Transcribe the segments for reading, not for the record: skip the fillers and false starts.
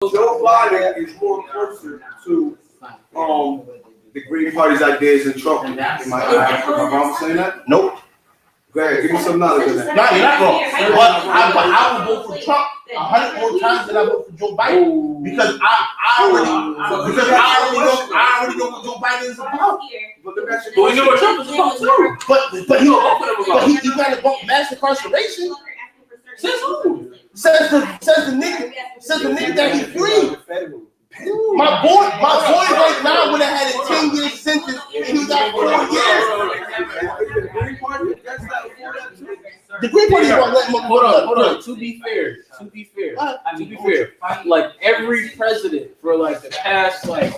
Joe Biden is more closer to the Green Party's ideas than Trump. Am I wrong for saying that? Nope. Go ahead, give me some knowledge on that. No, you're not wrong. But I will vote for Trump 100 more times than I vote for Joe Biden because I already know what Joe Biden is about. But we know what Trump is about too. But he got to vote mass incarceration. Says who? Says the nigga that he free. My boy right now would have had a 10-year sentence and he got 4 years. The Green Party is gonna let him. Hold on. To be fair, like every president for like the past like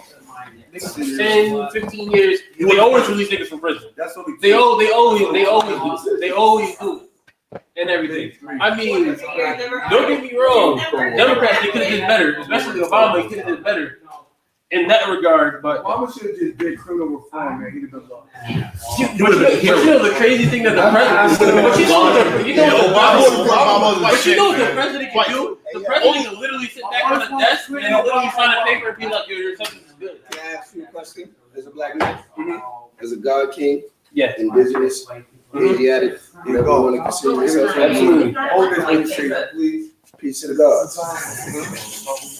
10, 15 years, they always release niggas from prison. That's what They always do. And everything. I mean, don't get me wrong. Democrats, they could have did better, especially Obama. He could have did better in that regard. But Obama should have just did criminal reform, man. He'd have been lost. But you know the crazy thing that the president, but you know what the president can do? The president can literally sit back on the desk and literally sign a paper and be like, "Yo, your sentence is good." Can I ask you a question? As a black man, as a God King, Yeah. indigenous, Asiatic, you never want to consider yourself Absolutely. Hold this administration, please. Peace to the gods.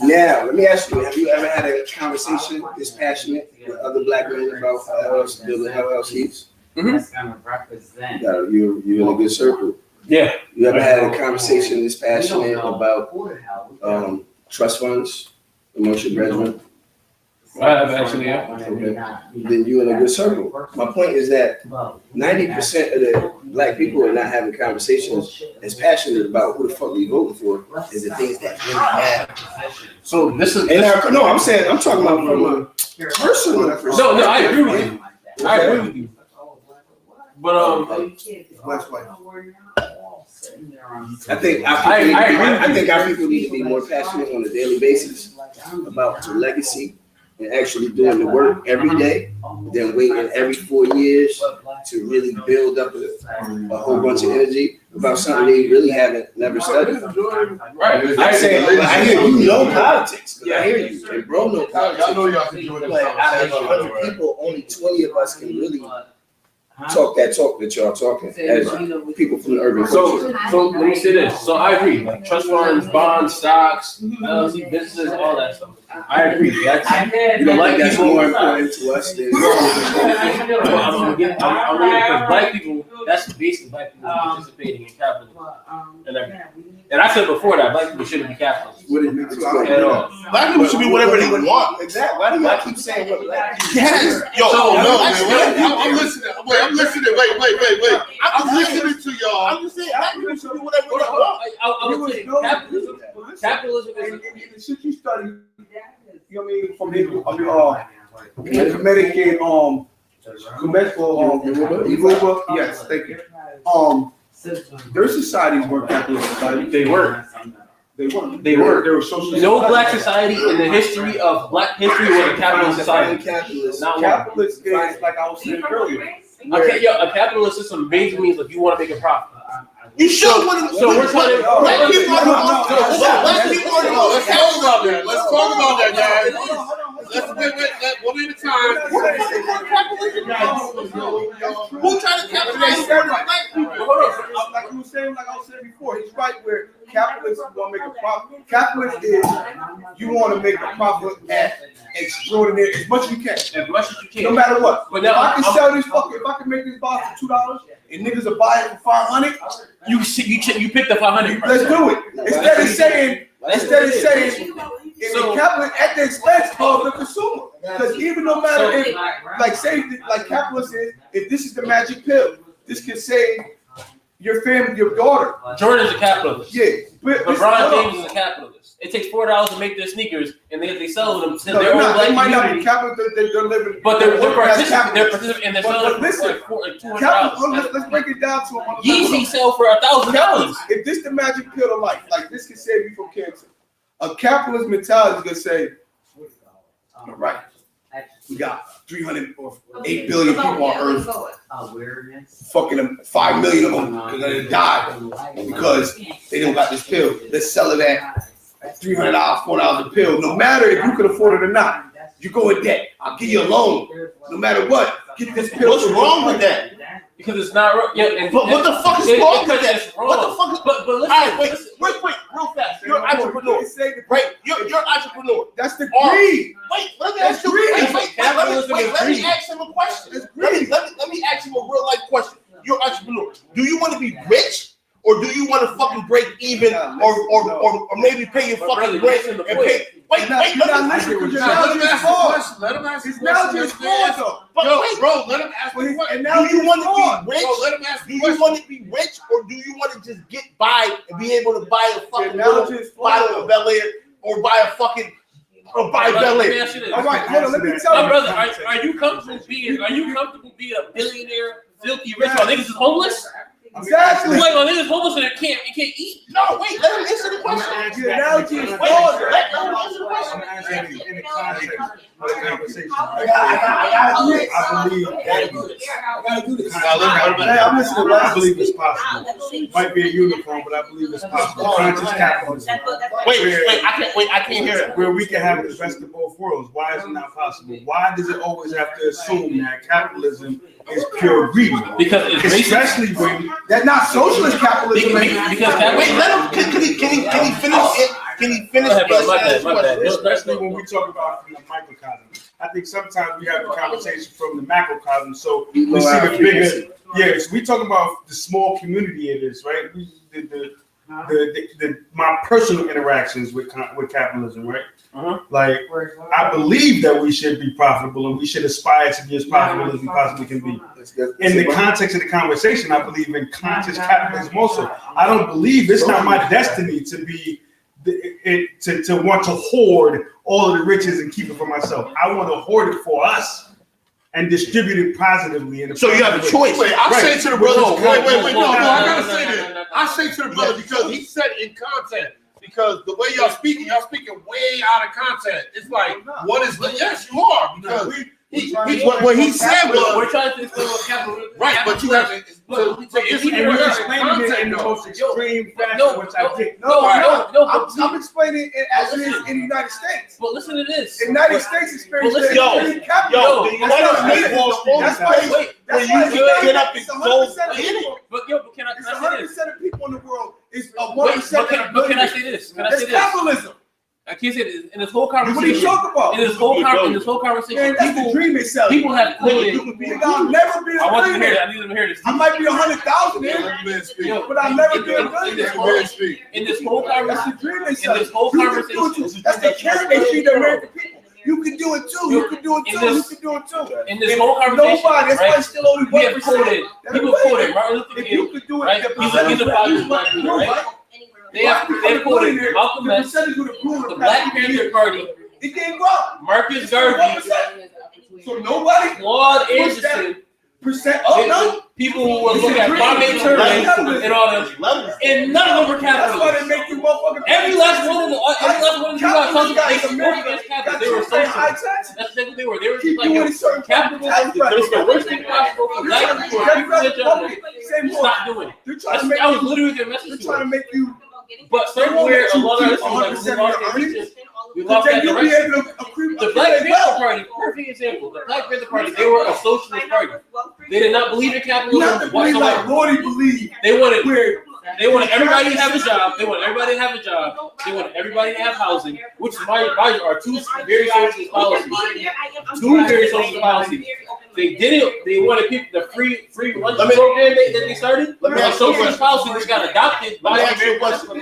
Now, let me ask you: have you ever had a conversation this passionate with other black men about building LLCs? You're in a good circle. Yeah. You ever had a conversation this passionate about trust funds amongst your brethren? I have actually, yeah. Okay. Then you're in a good circle. My point is that 90% of the black people are not having conversations as passionate about who the fuck we voting for as the things that really matter. So this is I'm talking about from a personal perspective. no. I agree with you. But I think our people need to be more passionate on a daily basis about the legacy and actually doing the work every day, than waiting every 4 years to really build up a whole bunch of energy about something they really never studied. right. I'm saying, I hear you know politics. I hear you, and bro know politics. I know y'all can join But out of 100 people, only 20 of us can really talk that y'all talking as people from the urban culture. So let me say this. So I agree. Like trust funds, bonds, stocks, LLC businesses, all that stuff. I agree. That's You don't like that's more important to us than I'm black people. That's basically black people participating in capitalism and everything. And I said before that black people shouldn't be capitalists what it means at all. Black people should be whatever they want. Exactly. Why do y'all keep saying what black people? Yes. Yo, So, I'm listening. I'm listening. Wait. I'm listening to y'all. I'm just saying, black people should be whatever they want. I would say capitalism is And the shit you study, you know what I mean, from the Connecticut, Yoruba, yes, thank you. Their societies were capitalist societies. They were. They They were social. No black society in the history of black history was a capitalist society. Capitalist. Not one. Capitalist is, like I was saying earlier. A capitalist system basically means like you want to make a profit. You should want to. So we're trying to. Black people are Black people are Let's talk about that. Let's talk about that, guys. Let's wait, one at a time. Who trying to capitalize black people? Like you were saying, like I was saying before, he's right where capitalists want to make a profit. Capitalist is you want to make a profit at extraordinary as much as you can. As much as you can. No matter what. But If now I can sell this if I can make this box for $2 and niggas will buy it for $500, you pick the 500. let's do it. Instead of saying if the capitalist at the expense of the consumer. Because even no matter if like say like capitalist is, if this is the magic pill, this can save your family, your daughter. Jordan's a capitalist. Yeah. LeBron James is a capitalist. It takes $4 to make their sneakers, and they sell them to their own they might black not be community. capitalist, they're living. But they're capitalists. participating, and they're selling But listen, for like capital, $200. let's break it down to a Yeezy sell for $1,000. If this the magic pill of life, like this can save you from cancer, a capitalist mentality is gonna say, all right, we got 308 billion people on Earth. Fucking 5 million of them are gonna die because they don't got this pill. Let's sell it at $300, $4 a pill. No matter if you can afford it or not, you go in debt. I'll give you a loan. No matter what, get this pill. What's wrong with that? Because it's not wrong. Yeah, and What the fuck is wrong with that? It's wrong. What the fuck is? But listen, All right, wait, listen. real quick, real fast. You're an entrepreneur, right? You're an entrepreneur. That's the greed. Wait, let me ask you. Let me ask him a question. Let me ask him a real life question. You're an entrepreneur. Do you want to be rich? Or do you want to fucking break even, or maybe pay your fucking rent and pay? Wait, Let him ask the question. Let him ask the His analogy is flawed, though. Bro, let him ask the question. Do you want to be rich? Bro, let him ask Do the you question. want to be rich, or do you want to just get by and be able to buy a fucking analogy little is flawed, bottle of Bel Air, or buy a fucking, or buy Bel Air? All right, hold on. Let me tell My you. brother, are you comfortable being a billionaire, filthy rich while niggas is homeless? Exactly. Like while niggas homeless and they can't eat. No, wait, let him answer the question. The analogy is Wait, flawed. let him answer the question. In the context of the conversation, I believe it's possible. Might be a unicorn, but I believe it's possible. Conscious capitalism, Wait, I can't hear it. where we can have the best of both worlds. Why is it not possible? Why does it always have to assume that capitalism is pure greed? Because it's racist. Especially when That's not socialist capitalism. Because Wait, let him. Can he finish it? Can he finish? My bad. especially when we talk about from the microcosm. I think sometimes we have the conversation from the macrocosm, so we see the bigger. Yeah, so we talk about the small community it is, right? My personal interactions with capitalism, right? Like, I believe that we should be profitable and we should aspire to be as profitable as we possibly can be. In the context of the conversation, I believe in conscious capitalism also. I don't believe it's not my destiny to be to want to hoard all of the riches and keep it for myself. I want to hoard it for us and distribute it positively. So you have a choice. Wait, I'll say to the brother. Wait. No, I gotta say No. this. I say to the brother because he said in content. Because the way y'all speaking way out of content. It's like, what is the? Yes, you are because what he said was we're trying to explain what capitalism. right, but you haven't. So it's And we're explaining it in the most extreme fashion, which I did. I'm explaining it as it is in the United States. But listen to this. The United States experience But listen, extreme capitalism. The United States Wall Street. That's why When you get up and go it's 100% of people. But can I It's say this? 100% of people in the world. It's a 1% But can I say this? That's capitalism. I can't say this. In this whole What are you conversation, talking about? in this whole conversation, Man, that's the dream itself. people have quoted. Nigga, I'll never be a I want them to hear billionaire. that. I need them to hear this. I might be 100,000 here, but I'll never be a billionaire. In this whole That's conversation, the dream in itself. this whole You can do conversation, it. That's the carrot they feed the American people. You can do it too. You can do it too. You can do it too. in this whole conversation, Nobody. That's why right? it's still only We have 1%. quoted. People quoted Martin Luther If you King, could do it, right? the He's a percentage popular would black leader, right? They quoted the Malcolm X, percentage would have grown. the Black Panther Party, It didn't grow. Marcus Garvey, So nobody Claude Anderson, percent. Oh no. people who were looking at Kwame Ture and all them, and none of them were That's why capitalists. they make you motherfucking. Every last one of the people I talked about, they spoke against capitalism. They were high socialists. tax. That's exactly what they were. They were Keep just like, doing yo, certain capitalism is the worst thing possible for black people or people in general. Stop doing it. They're trying to make That was you. literally their They're message to trying to us. make you. But somewhere along our history, like we lost that Then you'll be direction. able to agree. The Black Panther Party, perfect example. The Black Panther Party, they were a socialist party. They did not believe in You have capitalism to believe like whatsoever. Lordy believe. They wanted everybody to have a job. They wanted everybody to have a job. They wanted everybody to have housing, which is why are two very socialist policies. Two very socialist policies. They did it. They wanted people the free lunch program that they started. Let me A ask you a socialist policy that got adopted by Let me ask you a question.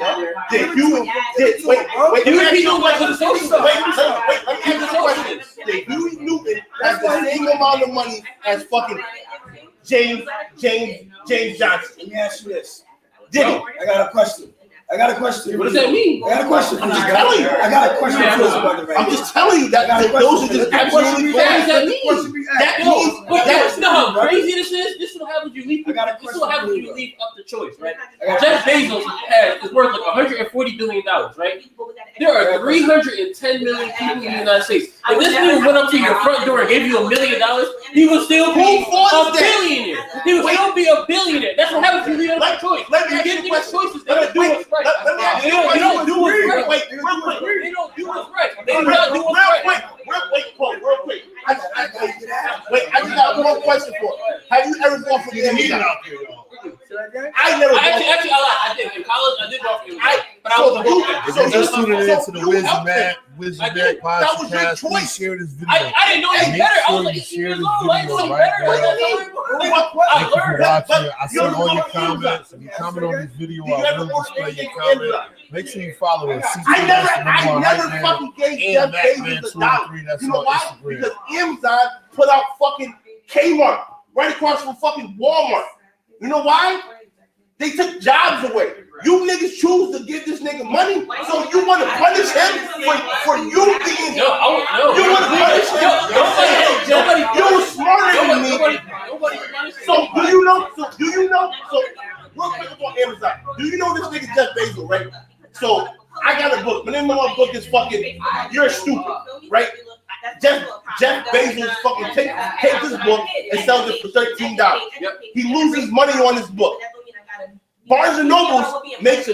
Did you people went to the socialist. Let me ask you a question. Did Huey Newton have the same amount of money as fucking James Johnson? Let me ask you this. Did he? I got a question. What does that mean? I got a question. I'm just telling you. I got a question for this brother right I'm just telling you that those are just absolutely What does facts. that mean? That means No, crazy this is? This is what happens when you leave. This is what happens when you leave up the choice, right? Jeff Bezos is worth like $140 billion, right? There are 310 million people in the United States. If this nigga went up to your front door and gave you $1 million, he would still be a billionaire. He would still be a billionaire. That's what happens when you leave up the choice. You give niggas choices. They don't do what's right. They don't do what's right. Wait, real quick. They don't do what's right. They do not do what's right. Real quick. I just got one question for you. Have you ever gone for the Amazon? I never. Actually, I did. In college, I did go for Amazon. But I was a broke. If you're just tuning into the Wisdom Mac podcast, please share this video. I didn't know any better. I was like, share this video right now. I see all your comments. If you comment on this video, I will display your comment. Make sure you follow us. I never fucking gave Jeff Bezos a dollar. You know why? Because Amazon put out fucking Kmart right across from fucking Walmart. You know why? They took jobs away. You niggas choose to give this nigga money, so you want to punish him for you being. No. You want to punish him? Nobody. You smarter than me. Nobody. So do you know? So real quick about Amazon. Do you know this nigga Jeff Bezos, right? So I got a book. My name of my book is fucking You're Stupid, right? Jeff Bezos fucking take this book and sells it for $13. Yep. He loses money on his book. Barnes and Nobles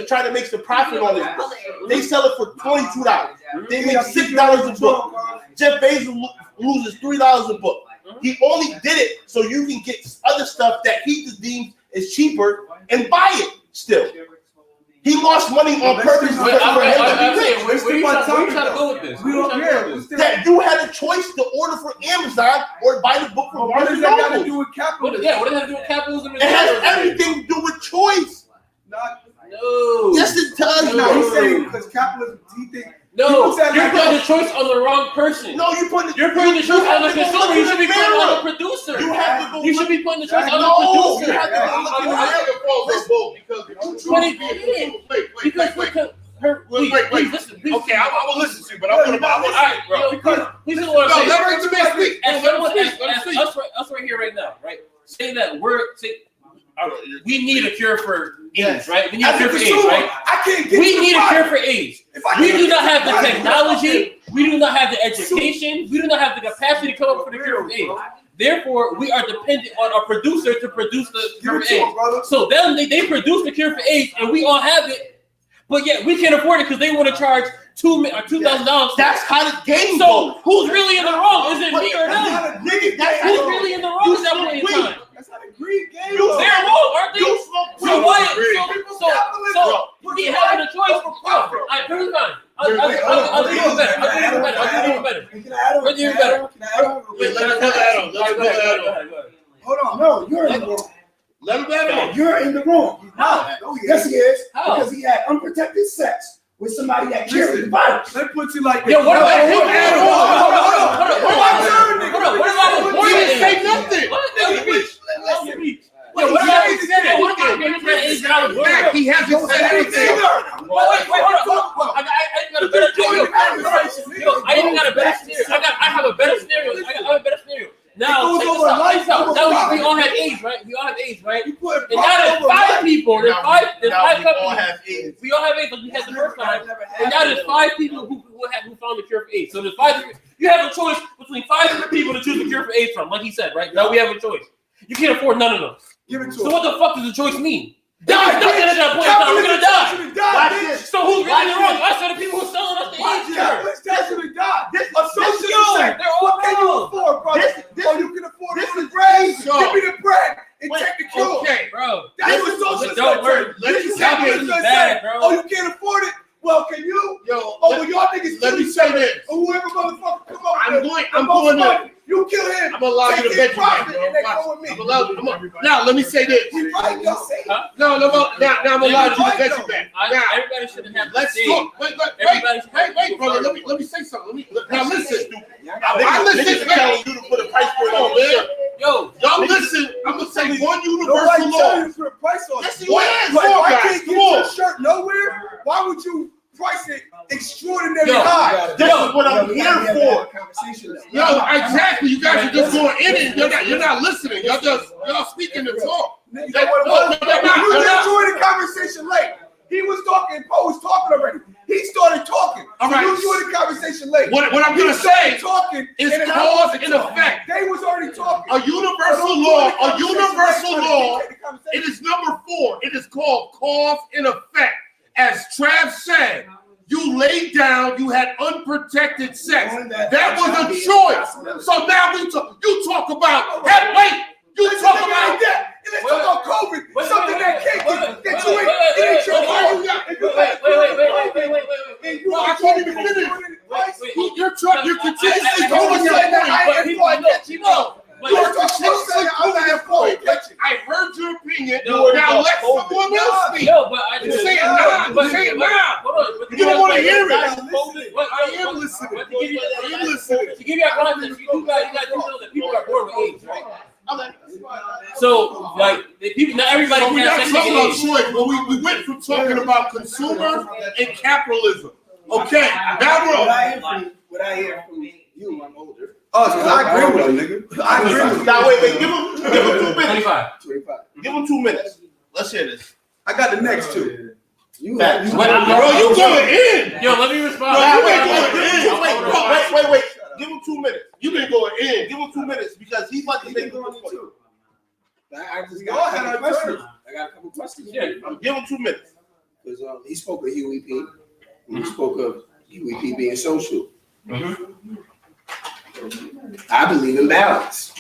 try to make the profit on this book. They sell it for $22. They make $6 a book. Jeff Bezos loses $3 a book. He only did it so you can get other stuff that he deems is cheaper and buy it still. He lost money on purpose for him to be rich. Where you trying to go with this? That you had a choice to order from Amazon or buy the book from Barnes and Noble. What does that got to do with capitalism? Yeah, what does that have to do with capitalism? It has everything to do with choice. No. Yes, it does. No, he's saying because capitalism, he thinks. No, you're putting the choice on the wrong person. No, you're putting the choice on the consumer. You should be putting it on the producer. You should be putting the choice on the producer. You have to go look in the Wait, listen. Okay, I will listen to you, but I'm gonna. All right, bro. Please don't want to say. Let me speak. Us right here, right now, right? Say that we need a cure for AIDS, right? We need a cure for AIDS, right? We need a cure for AIDS. We do not have the technology. We do not have the education. We do not have the capacity to come up with a cure for AIDS. Therefore, we are dependent on our producer to produce the cure for AIDS. So then they produce the cure for AIDS, and we all have it, but yet we can't afford it because they want to charge $2,000. That's how the game So goes. who's really in the wrong? Is it me or them? Who's really in the wrong at that point in time? That's how the greed game They're goes. wrong, aren't they? You smoke So weed. what? So he having a choice. Alright, pretty fine. I'll do even better. Wait, let him put that on. Hold on, no, you're in the wrong. Let him let him. You're in the wrong. How? Yes, he is. How? Because he had unprotected sex with somebody that carried the virus. Let me put you like this. Yo, what about him? Hold on. What about He didn't say nothing. What about him? He hasn't said anything. Wait, hold on. I got a better scenario. I even got a better scenario. I have a better scenario. I have a better scenario. Now, check this out. Now we all have AIDS, right? We all have AIDS, right? And now there's 5 people. There's 5 companies. We all have AIDS, like we had the first time. And now there's 5 people who found the cure for AIDS. So there's 5. You have a choice between 5 different people to choose the cure for AIDS from, like he said, right? Now we have a choice. You can't afford none of them. Give it to So him. what the fuck does the choice mean? That means nothing at that point in time. We're gonna die. So who's really in the wrong? I said the people who selling us the AIDS cure. Capitalists actually die. This Associates say, they're all what can you wrong. afford, brother? This- Oh, you can afford this the is bread. so- Give me the bread and Wait, take the cure. Okay. Bro. That's what socialists Don't worry. say. This is capitalists that bad, say, bro. oh, you can't afford it. Well, can you? Yo, Oh, well, y'all niggas let kill me each say other. this. Or whoever motherfucker come up I'm with going the most to. money, you kill him. I'm gonna allow you Take to his bet you profit that, and they bro. go with me. Now let me say this. He right, y'all say. Huh? No, now I'm allowed you to bet you back. Now Everybody shouldn't have to let's say. talk. Wait, brother. Let me say something. Now listen. I listen. Niggas telling you to put a price point on it. Yo, Y'all listen. I'm gonna say one Nobody universal law. tell you to put a price on it. Yes, you What? is. But if Come on, I guys, can't get come on. your shirt nowhere, why would you price it extraordinary Yo. high? Yo, what I'm here for. Yo, exactly. You guys are just going in it. You're not listening. Y'all speaking to talk. You didn't join the conversation late. He was talking, Poe was talking already. He started talking. All right. You joined the conversation late. What I'm gonna say talking is cause and effect. They was already talking. A universal law, it is number 4. It is called cause and effect. As Trav said, you laid down, you had unprotected sex. That was a choice. So now you talk about, you talk about that. Let's talk about COVID. Something that can't get you in. It ain't your fault. I can't even finish. You're continuously going I heard your opinion. Now let someone else speak. Say it now. You don't want to hear it. I am listening. To give you a context, you got to know that people are born with AIDS, right? So, like, people, not everybody So we're can not have talking about sex. choice, but we went from talking about consumer and capitalism. Okay, now we're What I hear from you, I'm older. Oh, I agree with you, nigga. I agree with you. Now wait, give him 2 minutes. 25. Give him 2 minutes. Let's hear this. I got the next two. You Bro, you going in. Yo, let me respond. Wait. Give him 2 minutes. You've been going in. Give him 2 minutes because he's about to make the point. I just got a couple questions. I got a couple questions. Yeah. Give him 2 minutes. Because he spoke of Huey P. He spoke of Huey P being social. I believe in balance.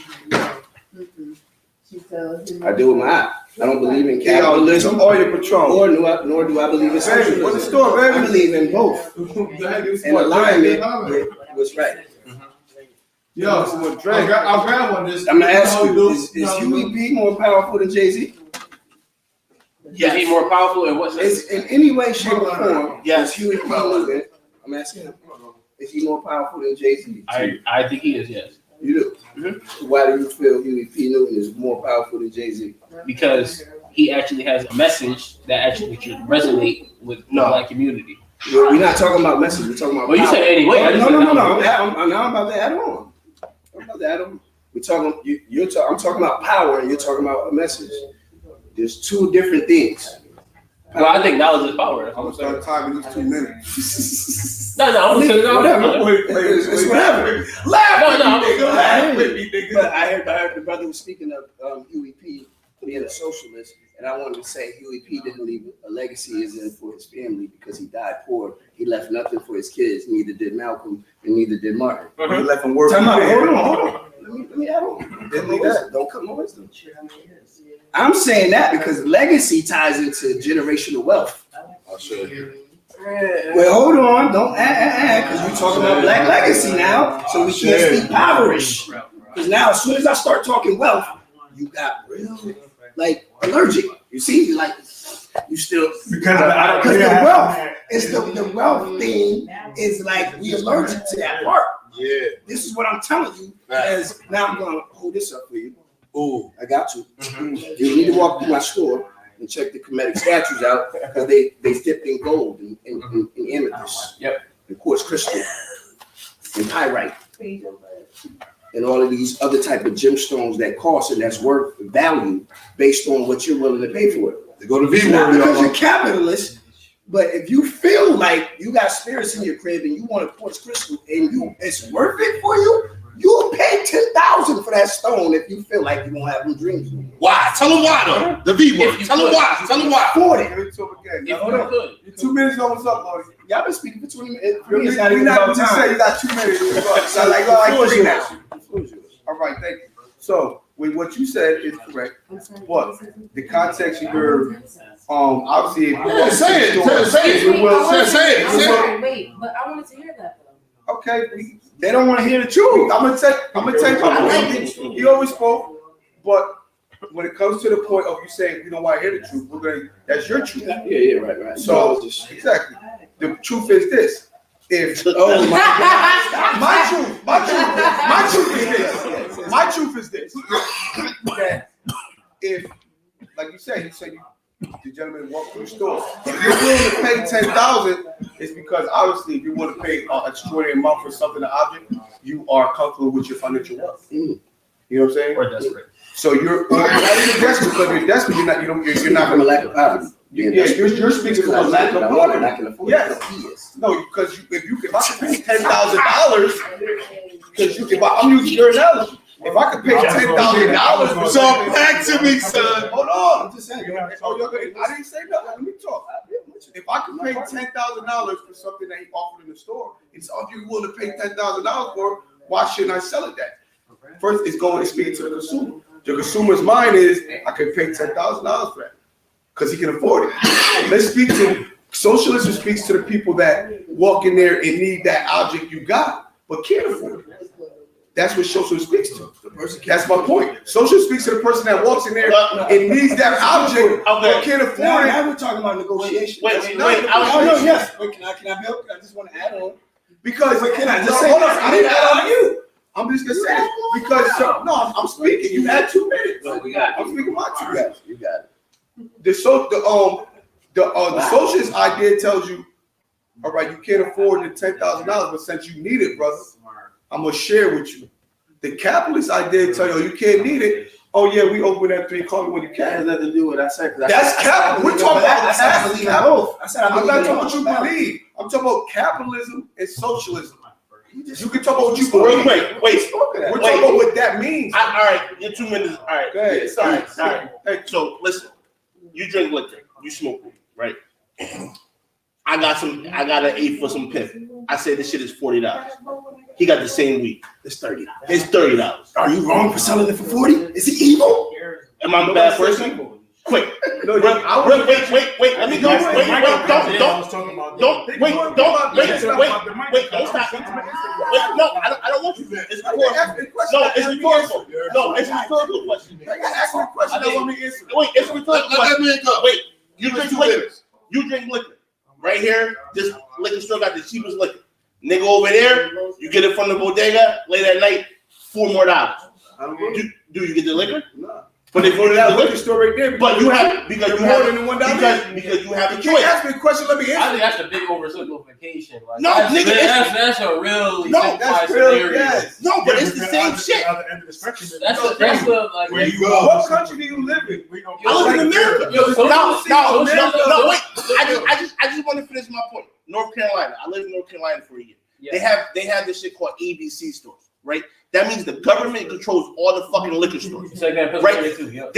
I do with my eye. I don't believe in capitalism or your Patron. nor do I believe in socialism. What's the story, baby? I believe in both. And alignment with what's right. Yo, I'll grab one. This. I'm gonna ask you: Is Huey P more powerful than Jay-Z? Is he more powerful in what sense? Is in any way, shape, or form? Yes. Is Huey P moving? I'm asking him. Is he more powerful than Jay-Z? I think he is, yes. You do. Why do you feel Huey P. Newton is more powerful than Jay-Z? Because he actually has a message that actually should resonate with the black community. We're not talking about message. We're talking about. Well, you power. said anyway. No. I'm about to add on. We're talking. I'm talking about power, and you're talking about a message. There's two different things. Well, I think knowledge is power. I'm gonna start timing these 2 minutes. No, I'm gonna say Whatever. Wait, It's whatever. Laugh with me, nigga. But I heard the brother was speaking of Huey P. being a socialist, and I wanted to say Huey P. didn't leave a legacy as in for his family because he died poor. He left nothing for his kids. Neither did Malcolm, and neither did Martin. He left him working. Hold on. Let me add on. Don't cut my wisdom. I'm saying that because legacy ties into generational wealth. I'll show you. Well, hold on. Don't because you're talking about black legacy now, so we can't speak powerish. Because now, as soon as I start talking wealth, you got real like allergic. You see, like you still Because the wealth is the wealth thing is like we allergic to that part. Yeah. This is what I'm telling you. As now I'm gonna hold this up for you. Ooh. I got you. You need to walk through my store and check the Kemetic statues out because they dipped in gold and amethyst. Yep. And quartz crystal and pyrite. And all of these other type of gemstones that cost and that's worth value based on what you're willing to pay for it. They go to It's not because you're capitalist, but if you feel like you got spirits in your crib and you want a quartz crystal and it's worth it for you, you'll pay $10,000 for that stone if you feel like you won't have them dreams. Why? Tell him why though. The V word. Tell him why. Tell him why. Afford it. Give it to him again. If Hold you on. could. Your 2 minutes on what's up, Lord. Y'all been speaking for 20 minutes. You're not just say you got 2 minutes. So like, oh, I 3 now. All right, thank you. So, with what you said is correct. What? The context of your, obviously, if you want to Say it. Wait, but I wanted to hear that though. okay, They don't want to hear the truth. I'm gonna take. He always spoke, but when it comes to the point of you saying you don't want to hear the truth, that's your truth. Yeah, right. So exactly, the truth is this. If Oh my God. my truth is this. That if, like you said, the gentleman walked through the store. If you're willing to pay $10,000, it's because because obviously, if you want to pay an extraordinary amount for something, an object, you are comfortable with your financial wealth. You know what I'm saying? Or desperate. So you're not even desperate, because if you're desperate, you're not From a lack of poverty. you're speaking from a lack of poverty. I can afford Yes. it. No, because if I could pay $10,000, because I'm using your analogy. If I could pay $10,000 for So something, back to me, son. hold on. I'm just saying. Oh, I didn't say nothing. Let me talk. If I could pay $10,000 for something that he offered in the store, it's if you're willing to pay $10,000 for it, why shouldn't I sell it that? First, it's going to speak to the consumer. The consumer's mind is, I can pay $10,000 for that because he can afford it. Let's speak to socialism. Speaks to the people that walk in there and need that object you got, but can't afford it. That's what socialism speaks to. That's my point. Socialism speaks to the person that walks in there and needs that object, but can't afford it. Now we're talking about negotiation. Wait. Oh, no, yes. Wait, can I build? I just want to add on. Because Can I just no, say hold on, this? I didn't add on you. I'm just gonna say this because I'm speaking. You had 2 minutes. I'm speaking my 2 minutes. You got it. The socialist idea tells you, all right, you can't afford the $10,000, but since you need it, brother, I'm gonna share with you. The capitalist idea tell you, you can't need it. Oh yeah, we open at 3, call me when you That has can. nothing to do with what I said. That's capital. We're talking about I said I believe in both. I said I I'm believe not in talking both. what you believe. I'm talking about capitalism and socialism. You can talk about what you Real believe. quick, wait. We're talking about what that means. All right, in 2 minutes. All right. Go ahead. All right. So listen, you drink liquor, you smoke weed, right? I got an 8 for some pimp. I said this shit is $40. He got the same weed. It's 30. It's $30. Are you wrong for selling it for 40? Is he evil? Am I a bad person? Quick. No, Wait. Let me go. Wait. Don't stop. Wait. No, I don't want you. It's rhetorical. No, it's rhetorical. No, it's a rhetorical question. Ask me a question. I want me to answer. Wait, it's a rhetorical Let question. me go. Wait, you drink liquor. You drink liquor. Right here, this liquor store got the cheapest liquor. Nigga over there, you get it from the bodega late at night, $4 more. Do you get the liquor? No. But if you're That that liquor liquor, store right there. but you have because you more have than $1. because you have a You can't choice. ask me a question. Let me I answer. think that's a big oversimplification. Like, No, nigga, that's a really No, simplified That's real. scenario. Yes. No, but it's the same shit. Other end of the spectrum. That's the like. Where you go? What country do you live in? I live in America. Yo, so No, so- wait. I just want to finish my point. North Carolina. I lived in North Carolina for a year. Yeah. They have this shit called ABC stores, right? That means the government controls all the fucking liquor stores. It's like that Pennsylvania too, yeah.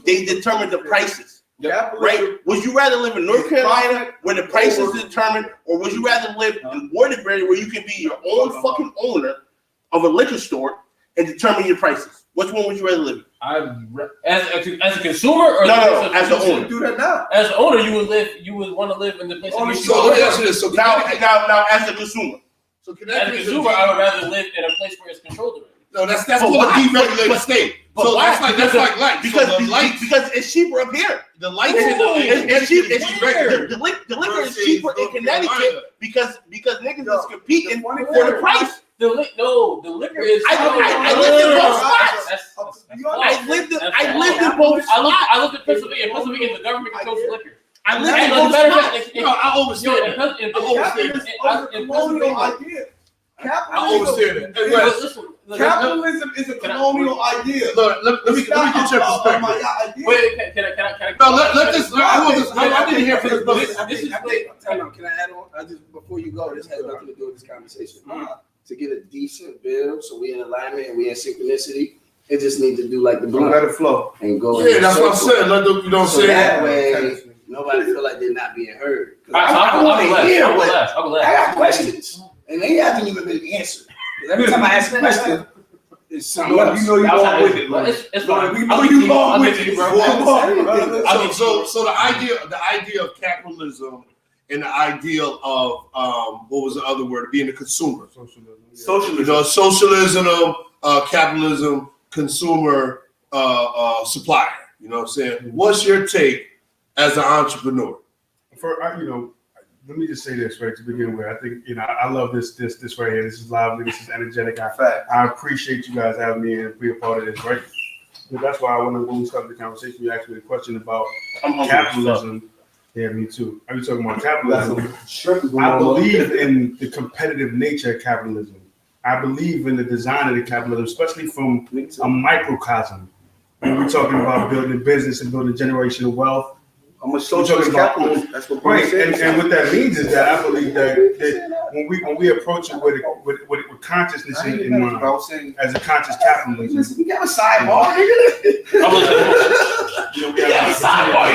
They determine the prices, Capitalism. right? Would you rather live in North Carolina where the price is determined, or would you rather live in Waterbury where you can be your own fucking owner of a liquor store and determine your prices? Which one would you rather live in? As a consumer or No, as the You owner. do that now. As an owner, you would want to live in the place that you So let me ask you this. So Now, as a consumer. So can As that a be consumer, I would rather live in a place where it's controlled already. No, that's But called a why? deregulated state. But So why? that's like light. Because So the lights, because it's cheaper up here. the lights, It's cheap. It's regular. the liquor is Versus cheaper in North Connecticut Carolina. because niggas is competing for funny the thing- price. The liquor is. I lived in both spots. That's I lived in false. both spots. I looked at Pennsylvania. Pennsylvania, the government controls liquor. I lived in And both matter of spots. fact, No, I overstand that. Capitalism is a colonial idea. I overstand it. Hey, Wes, Capitalism is a colonial idea. look, let me get your perspective. Wait, can I? No, let this. I didn't hear from this brother. This is Time out. Can I add on? Before you go, this has nothing to do with this conversation. To get a decent bill, so we're in alignment and we're in synchronicity, it just needs to do like the Don't blunt let it flow. and go. Yeah, in that's what I'm circle. saying. Let them, you know what I'm So saying? that way, nobody feel like they're not being heard. 'Cause I'll wanna hear go what- last. I got questions, and they haven't even been answered. 'Cause every time I ask a question, it's something else. You know you long with it. It's fine. We know you long with it, bro. bro. So the idea of capitalism and the ideal of what was the other word? Being a consumer. Socialism. You know, socialism, capitalism, consumer, supplier. You know what I'm saying? What's your take as an entrepreneur? Let me just say this right to begin with. I think I love this right here. This is lively. This is energetic. I appreciate you guys having me and be a part of this, right? But that's why when we started the conversation, you asked me a question about capitalism. Yeah, me too. Are you talking about capitalism? I believe in the competitive nature of capitalism. I believe in the design of the capitalism, especially from a microcosm. When we're talking about building business and building generational wealth, I'm a socialist capitalist. That's what right. And what that means is that I believe that when we approach it with consciousness in mind, as a conscious capitalism, we have a sidebar, nigga. We have a sidebar.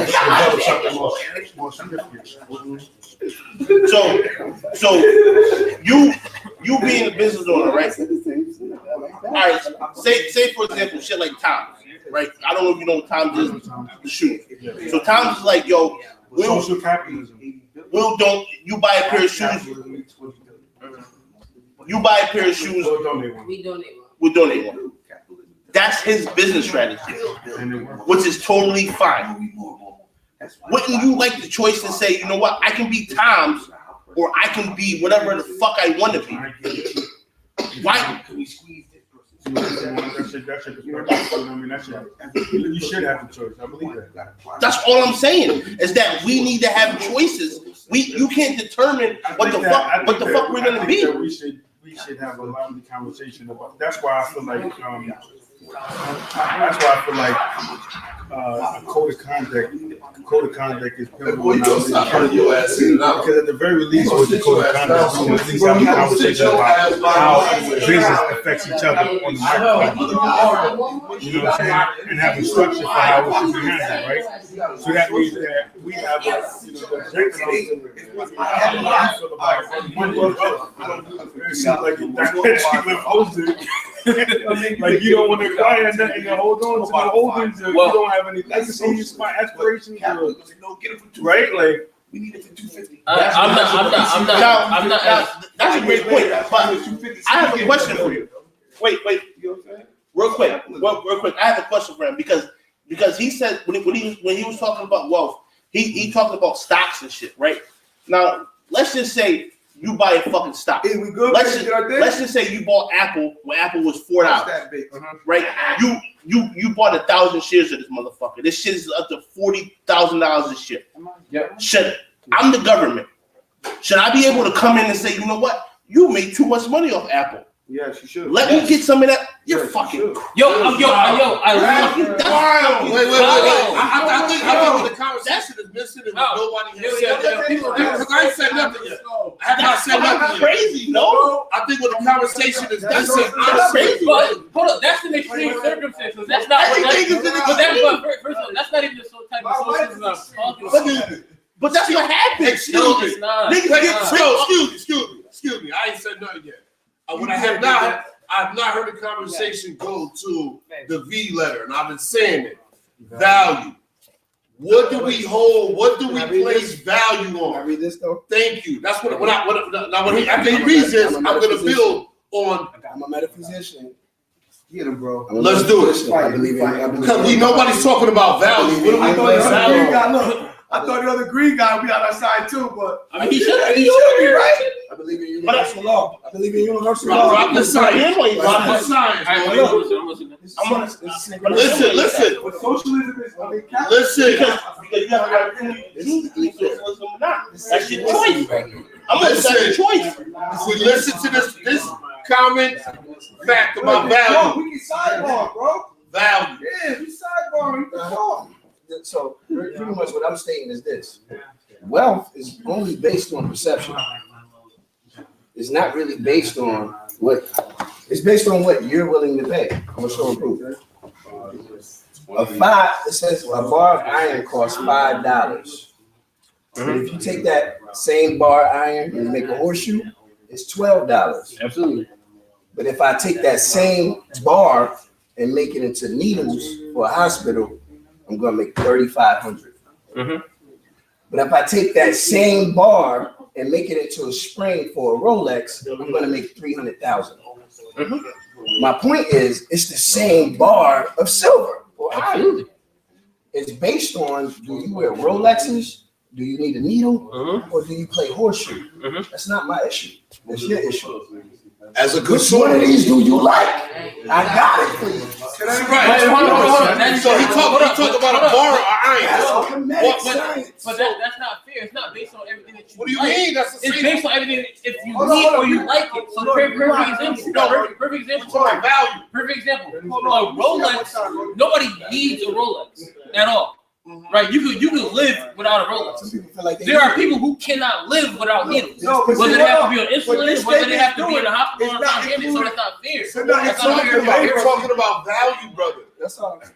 Develop something more significant. So you being a business owner, right? All right. Say for example, shit like Tom's, right? I don't know if you know what Tom's is, the shoe. So Tom's is like, yo, social capitalism. You buy a pair of shoes. You buy a pair of shoes. We'll donate one. That's his business strategy, which is totally fine. Wouldn't you like the choice to say, you know what, I can be Tom's or I can be whatever the fuck I want to be? Why? You should have the choice. I believe that. That's all I'm saying is that we need to have choices. You can't determine what the fuck we're gonna be. We should have a lively conversation about. That's why I feel like. A code of conduct is pivotal. Because at the very least, with the code of conduct, we can at least have a conversation about how business affects each other on the microcosm. You know what I'm saying? And have a structure for how it should be handled, right? So that means that we have, the objective. It seems like you're hosted. Like you don't want to acquire nothing to hold on to the holdings. You don't have any legacy, aspirations, right? Like we need it for 250. I'm not. That's a great point. But I have a question for you. Wait. Real quick. I have a question for him because he said when he was talking about wealth, he talked about stocks and shit, right? Now let's just say you buy a fucking stock. Hey, we good? Let's just say you bought Apple when Apple was $4, right? You bought 1,000 shares of this motherfucker. This shit is up to $40,000 a share. Yep. I'm the government. Should I be able to come in and say, you know what? You made too much money off Apple. Yes, you should. Let me get some of that. You're fucking. Yo, I love you. Wait. I think what the conversation is missing is nobody has said nothing. Because I ain't said nothing yet. I have not said nothing yet. Crazy, no? I think what the conversation is missing. Crazy. Hold up, that's an extreme circumstance. That's not. That's not even the type of socialism I'm talking about. But that's what happens. Excuse me. Excuse me. I ain't said nothing yet. What I have not heard the conversation go to the V letter, and I've been saying it. Value. What do we hold? What do we place value on? Can I read this though? Thank you. That's after he reads this, I'm gonna build on. I'm a metaphysician. Get him, bro. Let's do it. I believe Because nobody's talking about value. What do we place value on? I thought the other green guy would be on our side too, but I mean, he should be right. I believe in universal law. I believe in universal law. Drop the science. Listen. What socialism is, Listen. Because you have to socialism or not. That's your choice. I'm gonna say your choice. We listen to this comment fact about value. We can sidebar, bro. Value. Yeah, we sidebar. We can talk. So pretty much what I'm stating is this: wealth is only based on perception. It's not really based on what. It's based on what you're willing to pay. I'm gonna show proof. It says a bar of iron costs $5. But if you take that same bar of iron and make a horseshoe, it's $12. Absolutely. But if I take that same bar and make it into needles for a hospital, I'm gonna make $3,500. But if I take that same bar and make it into a spring for a Rolex, I'm gonna make $300,000. My point is, it's the same bar of silver or iron. It's based on: do you wear Rolexes? Do you need a needle, or do you play horseshoe? That's not my issue. That's your issue. As a Which one of these do you like? I got it for you. Right. Hold on. So he talked about a bar or iron. But that's not fair. It's not based on everything that you What do you like. mean? That's the It's same. based on everything if you need or you like it. So perfect example. Perfect example. Talking value. Perfect example. A Rolex. Nobody needs a Rolex at all. Right? You could live without a Rolex. There are people who cannot live without needles. Whether they have to be on insulin, whether they have to be in the hospital, so that's not fair. That's not fair. We're talking about value, brother. That's all. But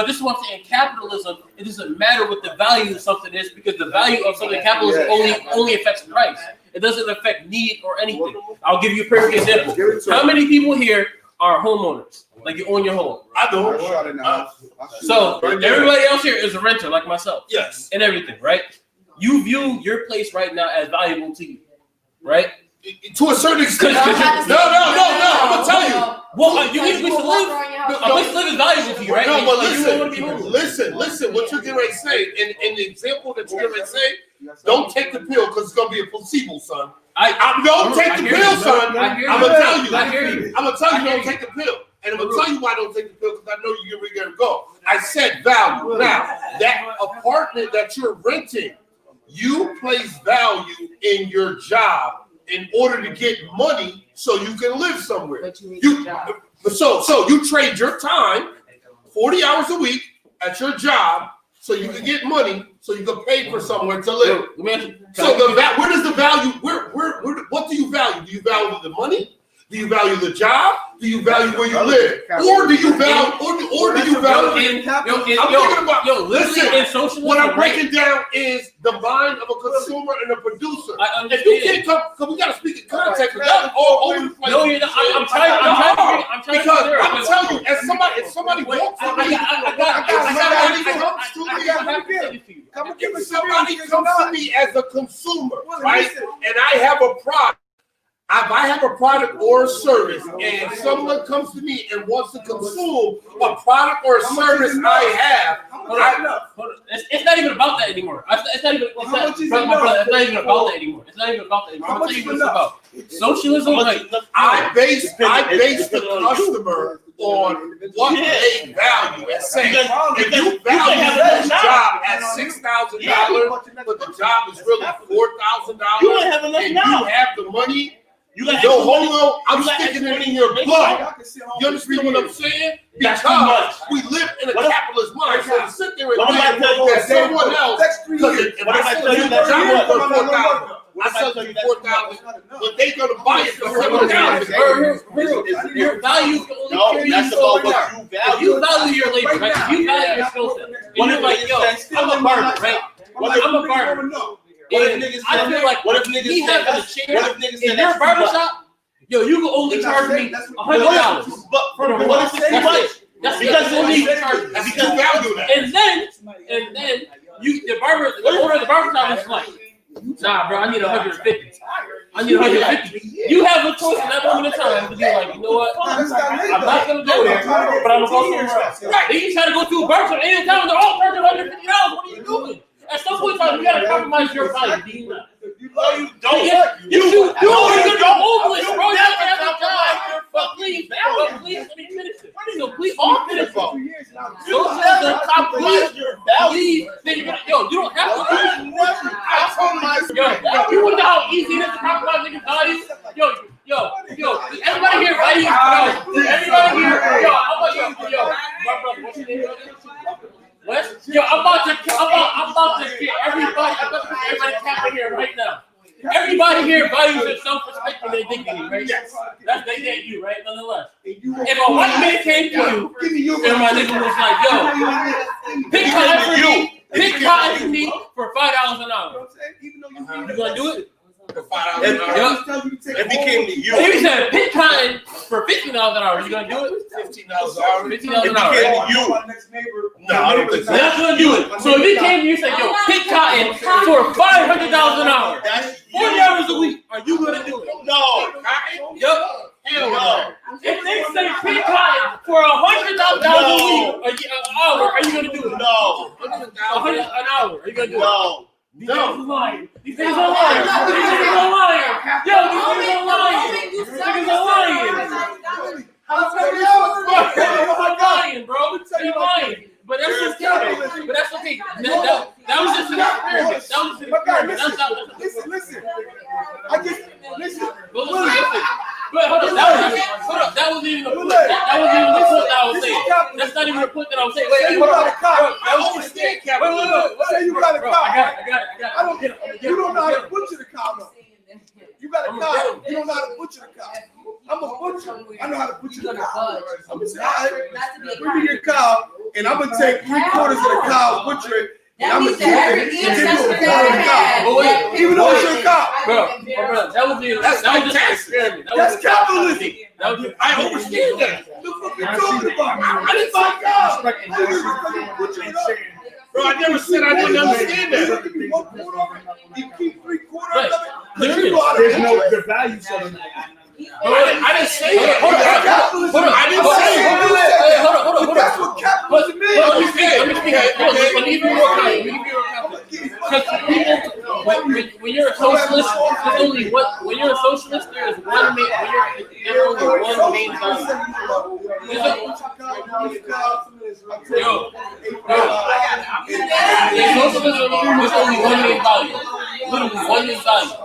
this is what I'm saying. Capitalism, it doesn't matter what the value of something is because the value of something capitalism only affects price. It doesn't affect need or anything. I'll give you a perfect example. How many people here are homeowners? Like you own your home. I do. So everybody else here is a renter, like myself. Yes. And everything, right? You view your place right now as valuable to you, right? To a certain extent. No. I'm gonna tell you. Well, you need a place to live. A place to live is valuable to you, right? No, but you don't want to be homeless. listen. What you're getting ready to say, in the example that you're getting ready to say, don't take the pill because it's gonna be a placebo, son. Don't take the pill, son. I'm gonna tell you. I hear you. I'm gonna tell you don't take the pill. And I'm gonna tell you why I don't take the pill because I know you're ready to go. I said value. Now, that apartment that you're renting, you place value in your job in order to get money so you can live somewhere. So you trade your time 40 hours a week at your job so you can get money so you can pay for somewhere to live. So where does the value? What do you value? Do you value the money? Do you value the job? Do you value where you live? Or do you value? Or do you value? Listen, in socialism, what I'm breaking down is the mind of a consumer and a producer. If you can't come, because we got to speak in context. That's all over the place. No, you're not. I'm trying to because I'm telling you, as somebody walks to me, if somebody comes to me as a consumer, right, and I have a product. If I have a product or a service and someone comes to me and wants to consume a product or a service I have, it's not even about that anymore. It's not even about that anymore. I'm gonna tell you what it's about. Socialism, I base the customer on what they value and say if you value this job at $6,000, but the job is really $4,000, you don't have enough and now. you have the money. Yo, hold on, I'm sticking it in your blood. You understand what I'm saying? Because we live in a capitalist mind. So to sit there and think that someone else, because if I sell you that job for $4,000, I sell you $4,000, but they're gonna buy it for $7,000. Your value can only carry you so far. If you value your labor, right? If you value your skill set, and you're like, yo, I'm a barber, right? I'm a barber. And I feel like he having a chair in your barbershop, yo, you can only charge me $100. But for the what is it? That's because you only charge because value that. And then the owner of the barbershop is like, nah, bro, I need 150. I need 150. You have a choice in that moment of time to be like, you know what? I'm not gonna go there, but I'm gonna go somewhere else. Right? You try to go to a barbershop anytime they're all charging $150. What are you doing? At some point in time, you gotta compromise your value. Do you not? You don't. You do. You're homeless, bro. You don't have a job. But please, let me finish it. So please, finish it. Socialism compromise your value. Yo, you don't have to. I told myself. You know how easy it is to compromise niggas' value? Yo, everybody here value. Everybody here, my brother, what's your name? West? Yo, I'm about to get everybody capping here right now. Everybody here values their self-respect and their dignity, right? Yes. That's they get you, right? Nonetheless. If a white man came to you and my nigga was like, yo, pick cotton for me for $5 an hour. You gonna do it? For $5 an hour. If he came to you. If he said pick cotton for $15 an hour, you gonna do it? $15 an hour. $15 an hour. No, I don't think so. That's gonna do it. So if he came to you and said, yo, pick cotton for $500 an hour, 40 hours a week, are you gonna do it? No. Yup. Hell no. If they say pick cotton for $100 a week, an hour, are you gonna do it? No. $100 an hour, are you gonna do it? No. These niggas are lying. These niggas are lying. These niggas are lying. Yo, these niggas are lying. These niggas are lying. the point that I was saying. Say you got a car. I understand capitalism. Say you got a Bro, car. I got it. I don't get it. You don't know how to butcher the cow, though. You got a cow. You don't know how to butcher the cow. I'm a butcher. I know how to butcher the cow. I'm gonna say, all right, bring me your cow, and I'm gonna take 3/4 of the cow, butcher it, and I'm gonna give you a quarter of the cow. Even though it's your cow. Bro, that was just an experiment. That's capitalism. I understand that. The fuck you talking about? I didn't buy cows. Bro, I never said I didn't understand that. You give me 1/4 of it, you keep 3/4 of it. There You know how to There's butcher no it. the value setting. I didn't say that. Hold on. I didn't say Hey, hold on. But that's what capitalism is. Let me speak. Let me be more confident. Because people, when you're a socialist, there's only one. When you're a socialist, there's one main. There's only one main value. In socialism, there's only one main value. Literally one main value.